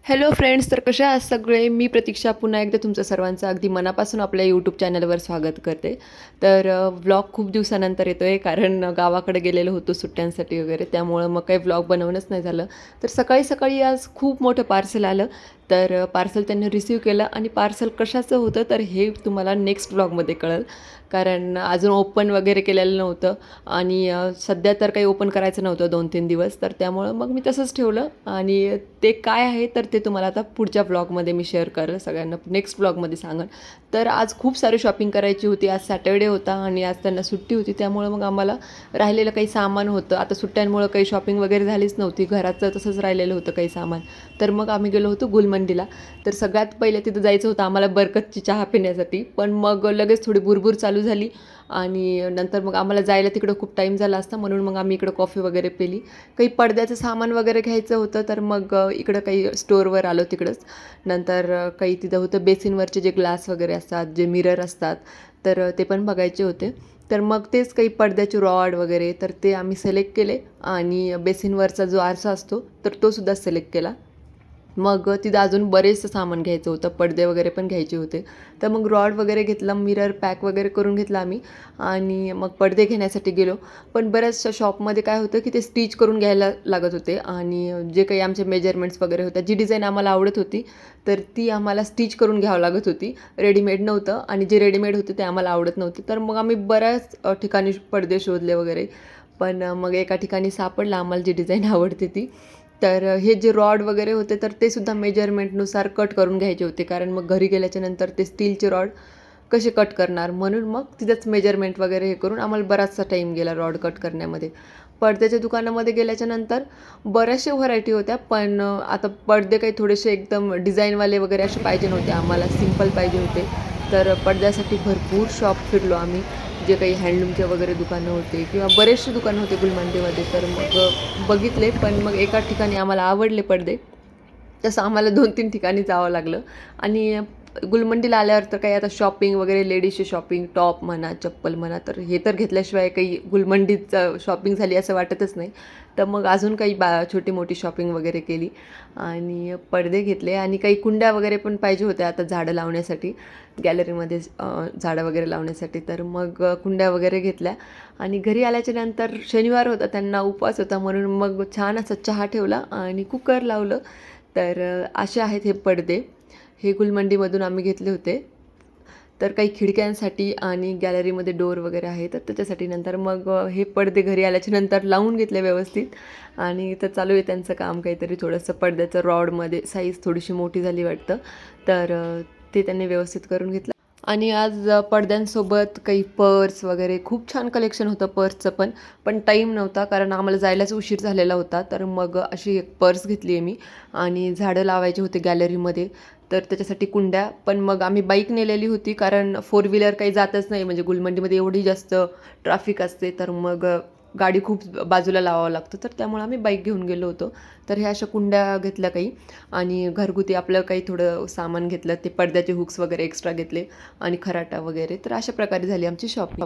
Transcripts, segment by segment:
Hello friends, तर कशा आहात सगळे. मी प्रतीक्षा पुन्हा एकदा तुमचं सर्वांचं अगदी मनापासून आपल्या यूट्यूब चॅनलवर स्वागत करते. तर व्लॉग खूप दिवसानंतर येतो आहे, कारण गावाकडे गेलेलो होतो सुट्ट्यांसाठी वगैरे, त्यामुळं मग काही व्लॉग बनवणंच नाही झालं. तर सकाळी सकाळी आज खूप मोठं पार्सल आलं. तर पार्सल त्यांनी रिसीव केलं आणि पार्सल कशाचं होतं तर हे तुम्हाला नेक्स्ट व्लॉगमध्ये कळेल, कारण अजून ओपन वगैरे केलेलं नव्हतं आणि सध्या तर काही ओपन करायचं नव्हतं 2-3 दिवस, तर त्यामुळं मग मी तसंच ठेवलं. आणि ते काय आहे तर ते तुम्हाला आता पुढच्या व्लॉगमध्ये मी शेअर करेल, सगळ्यांना नेक्स्ट व्लॉगमध्ये सांगेन. तर आज खूप सारी शॉपिंग करायची होती. आज सॅटर्डे होता आणि आज त्यांना सुट्टी होती, त्यामुळं मग आम्हाला राहिलेलं काही सामान होतं. आता सुट्ट्यांमुळं काही शॉपिंग वगैरे झालीच नव्हती, घराचं तसंच राहिलेलं होतं काही सामान. तर मग आम्ही गेलो होतो गुलमंडीला. तर सगळ्यात पहिले तिथं जायचं होतं आम्हाला बरकतची चहा पिण्यासाठी, पण मग लगेच थोडी बुरबुर चालू झाली आणि नंतर मग आम्हाला जायला तिकडं खूप टाईम झाला असता, म्हणून मग आम्ही इकडं कॉफी वगैरे पिली. काही पडद्याचं सामान वगैरे घ्यायचं होतं, तर मग इकडं काही स्टोअरवर आलो तिकडंच. नंतर काही तिथं होतं बेसिनवरचे जे ग्लास वगैरे असतात, जे मिरर असतात, तर ते पण बघायचे होते. तर मग तेच काही पडद्याचे रॉड वगैरे, तर ते आम्ही सिलेक्ट केले आणि बेसिनवरचा जो आरसा असतो तर तो सुद्धा सिलेक्ट केला. मग तिथं अजून बरेचसं सामान घ्यायचं होतं, पडदे वगैरे पण घ्यायचे होते. तर मग रॉड वगैरे घेतला, मिरर पॅक वगैरे करून घेतला आम्ही आणि मग पडदे घेण्यासाठी गेलो. पण बऱ्याचशा शॉपमध्ये काय होतं की ते स्टिच करून घ्यायला लागत होते आणि जे काही आमचे मेजरमेंट्स वगैरे होत्या, जी डिझाईन आम्हाला आवडत होती तर ती आम्हाला स्टिच करून घ्यावं लागत होती. रेडीमेड नव्हतं आणि जे रेडीमेड होते ते आम्हाला आवडत नव्हते. तर मग आम्ही बऱ्याच ठिकाणी पडदे शोधले वगैरे, पण मग एका ठिकाणी सापडलं आम्हाला जी डिझाईन आवडते ती. तर हे जे रॉड वगैरे होते तर ते सुद्धा मेजरमेंटनुसार कट करून घ्यायचे होते, कारण मग घरी गेल्याच्यानंतर ते स्टीलचे रॉड कसे कट करणार, म्हणून मग तिथंच मेजरमेंट वगैरे हे करून आम्हाला बराचसा टाईम गेला रॉड कट करण्यामध्ये. पडद्याच्या दुकानामध्ये गेल्याच्यानंतर बऱ्याचशा व्हरायटी होत्या, पण आता पडदे काही थोडेसे एकदम डिझाईनवाले वगैरे असे पाहिजे नव्हते, आम्हाला सिंपल पाहिजे होते. तर पडद्यासाठी भरपूर शॉप फिरलो आम्ही, जे काही हँडलूमचे वगैरे दुकानं होते किंवा बरेचसे दुकानं होते गुलमंडीमध्ये. तर मग बघितले, पण मग एका ठिकाणी आम्हाला आवडले पडदे, तसं आम्हाला 2-3 ठिकाणी जावं लागलं. आणि गुलमंडीला आल्यावर तर काही आता शॉपिंग वगैरे, लेडीजची शॉपिंग, टॉप म्हणा, चप्पल म्हणा, तर हे तर घेतल्याशिवाय काही गुलमंडीचं शॉपिंग झाली असं वाटतच नाही. तर मग अजून काही छोटी मोठी शॉपिंग वगैरे केली आणि पडदे घेतले आणि काही कुंड्या वगैरे पण पाहिजे होत्या आता झाडं लावण्यासाठी, गॅलरीमध्ये झाडं वगैरे लावण्यासाठी. तर मग कुंड्या वगैरे घेतल्या आणि घरी आल्याच्यानंतर शनिवार होता, त्यांना उपवास होता, म्हणून मग छान असा चहा ठेवला आणि कुकर लावलं. तर असे आहेत हे पडदे, हे गुलमंडीमधून आम्ही घेतले होते. तर काही खिडक्यांसाठी आणि गॅलरीमध्ये डोअर वगैरे आहे, तर त्याच्यासाठी. नंतर मग हे पडदे घरी आल्याच्या नंतर लावून घेतले व्यवस्थित आणि तर चालू आहे त्यांचं काम काहीतरी. थोडंसं पडद्याचं रॉडमध्ये साईज थोडीशी मोठी झाली वाटतं, तर ते त्यांनी व्यवस्थित करून घेतलं. आणि आज पडद्यांसोबत काही पर्स वगैरे खूप छान कलेक्शन होतं पर्सचं पण. पण टाईम नव्हता, कारण आम्हाला जायलाच उशीर झालेला होता. तर मग अशी एक पर्स घेतली आहे मी आणि झाडं लावायचे होते गॅलरीमध्ये, तर त्याच्यासाठी कुंड्या. पण मग आम्ही बाईक नेलेली होती, कारण फोर व्हीलर काही जातच नाही, म्हणजे गुलमंडीमध्ये एवढी जास्त ट्रॅफिक असते, तर मग गाडी खूप बाजूला लावावं लागतं, तर त्यामुळे आम्ही बाईक घेऊन गेलो होतो. तर ह्या अशा कुंड्या घेतल्या काही आणि घरगुती आपलं काही थोडं सामान घेतलं, ते पडद्याचे हुक्स वगैरे एक्स्ट्रा घेतले आणि खराटा वगैरे. तर अशा प्रकारे झाली आमची शॉपिंग.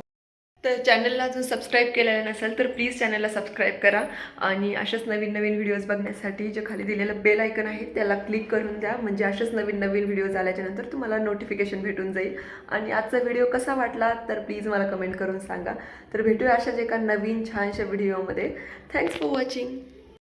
तर चॅनलला जर सबस्क्राईब केलेलं नसेल तर प्लीज चॅनलला सबस्क्राईब करा आणि अशाच नवीन नवीन व्हिडिओज बघण्यासाठी जे खाली दिलेलं बेल आयकन आहे त्याला क्लिक करून द्या, म्हणजे अशाच नवीन नवीन व्हिडिओज आल्याच्यानंतर तुम्हाला नोटिफिकेशन भेटून जाईल. आणि आजचा व्हिडिओ कसा वाटला तर प्लीज मला कमेंट करून सांगा. तर भेटूया अशाच एका नवीन छानशा व्हिडिओमध्ये. Thanks for watching.